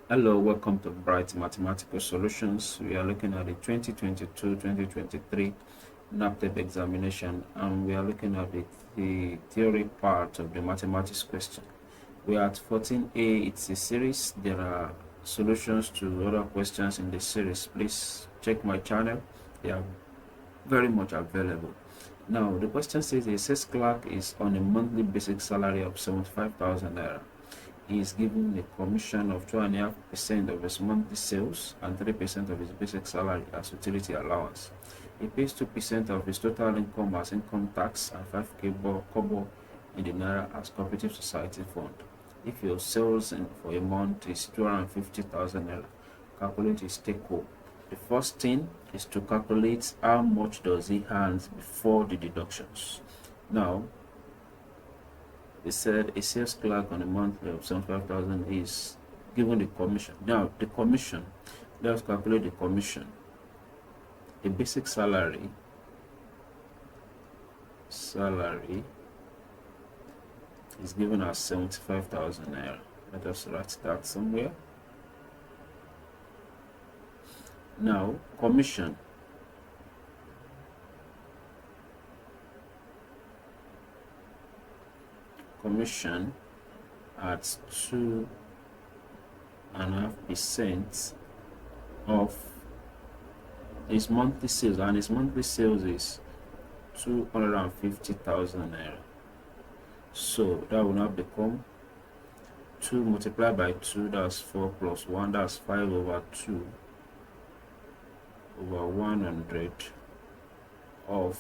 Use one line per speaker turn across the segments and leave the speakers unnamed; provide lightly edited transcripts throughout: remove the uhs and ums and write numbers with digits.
Hello, welcome to Bright Mathematical Solutions. We are looking at the 2022-2023 NABTEB examination, and we are looking at the theory part of the mathematics question. We are at 14A. It's a series. There are solutions to other questions in the series. Please check my channel. They are very much available. Now, the question says a sales clerk is on a monthly basic salary of 75,000 naira. He is given a commission of 2.5% of his monthly sales and 3% of his basic salary as utility allowance. He pays 2% of his total income as income tax and 5k kobo in the naira as cooperative society fund. If your sales for a month is 250,000 naira, calculate his take home. The first thing is to calculate how much does he earn before the deductions. Now, they said a sales clerk on a monthly of 75,000 is given the commission. Now, the commission, let's calculate the commission. The basic salary is given as 75,000 naira. Let us write that somewhere. Now, commission. Commission at 2.5% of his monthly sales, and his monthly sales is 250,000 naira. So that will now become 2 multiplied by 2, that's 4 plus 1, that's 5 over 2 over 100 of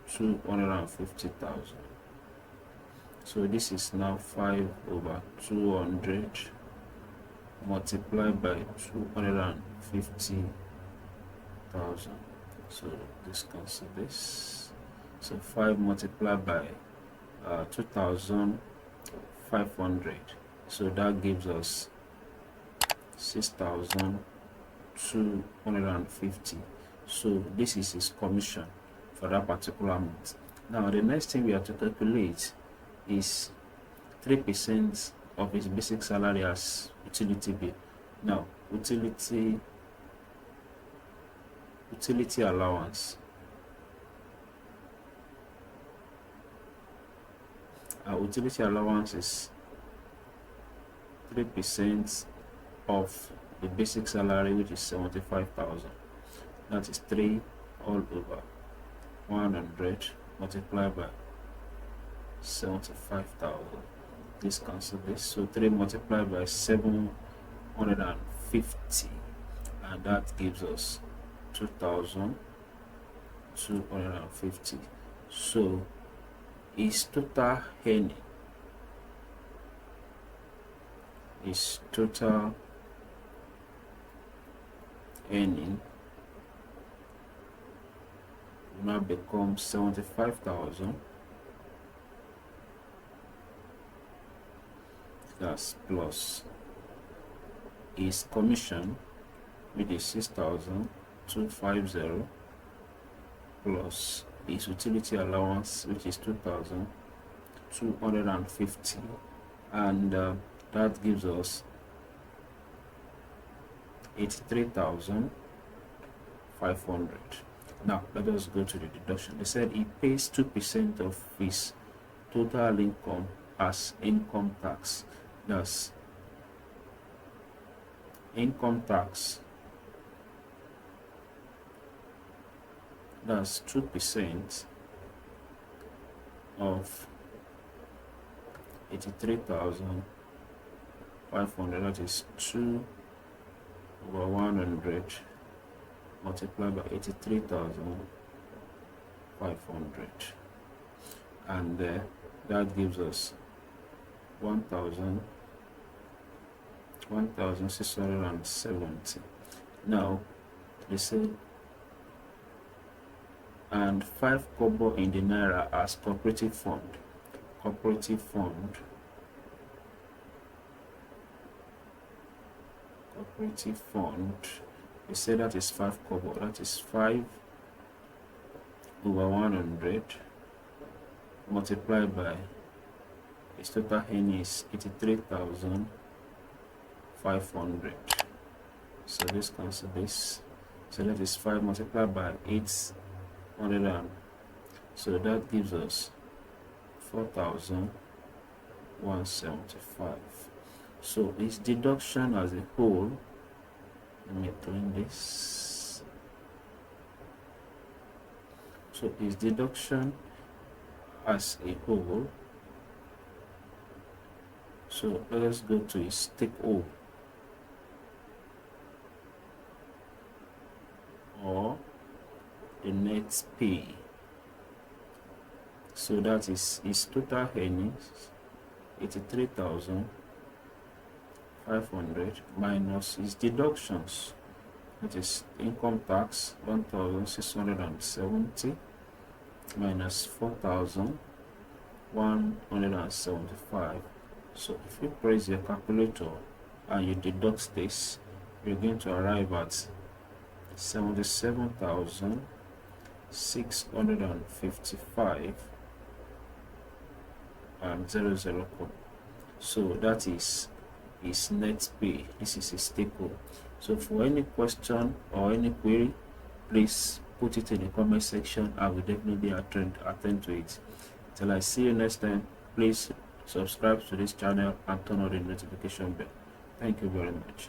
250,000. So this is now 5 over 200 multiplied by 250,000. So this cancel this. So 5 multiplied by 2,500. So that gives us 6,250. So this is his commission for that particular month. Now the next thing we have to calculate is 3% of his basic salary as utility bill. Now, utility allowance. Our utility allowance is 3% of the basic salary, which is 75,000. That is 3 all over 100 multiplied by 75,000. This cancel this. So 3 multiplied by 750, and that gives us 2,250. So his total earning now becomes 75,000. That's plus his commission, which is 6,250, plus his utility allowance, which is 2,250, and that gives us 83,500. Now let us go to the deduction. They said he pays 2% of his total income as income tax. Thus, income tax, that's 2% of 83,500. That is 2 over 100 multiplied by 83,500, and that gives us 1,670. Now they say, and 5 kobo in the naira as cooperative fund. They say that is 5 kobo. That is 5 over 100 multiplied by its total earning is 83,500 500. So this cancel this. So that is 5 multiplied by 800, so that gives us 4,175. So its deduction as a whole, let me clean this. So its deduction as a whole, so let's go to its take home or the net pay. So that is its total earnings, 83,500 minus its deductions, that is income tax 1,670 minus 4,175. So if you press your calculator and you deduct this, you're going to arrive at 77,655 and 00. So that is net pay. This is a staple. So for any question or any query, please put it in the comment section. I will definitely attend to it. Till I see you next time, please subscribe to this channel and turn on the notification bell. Thank you very much.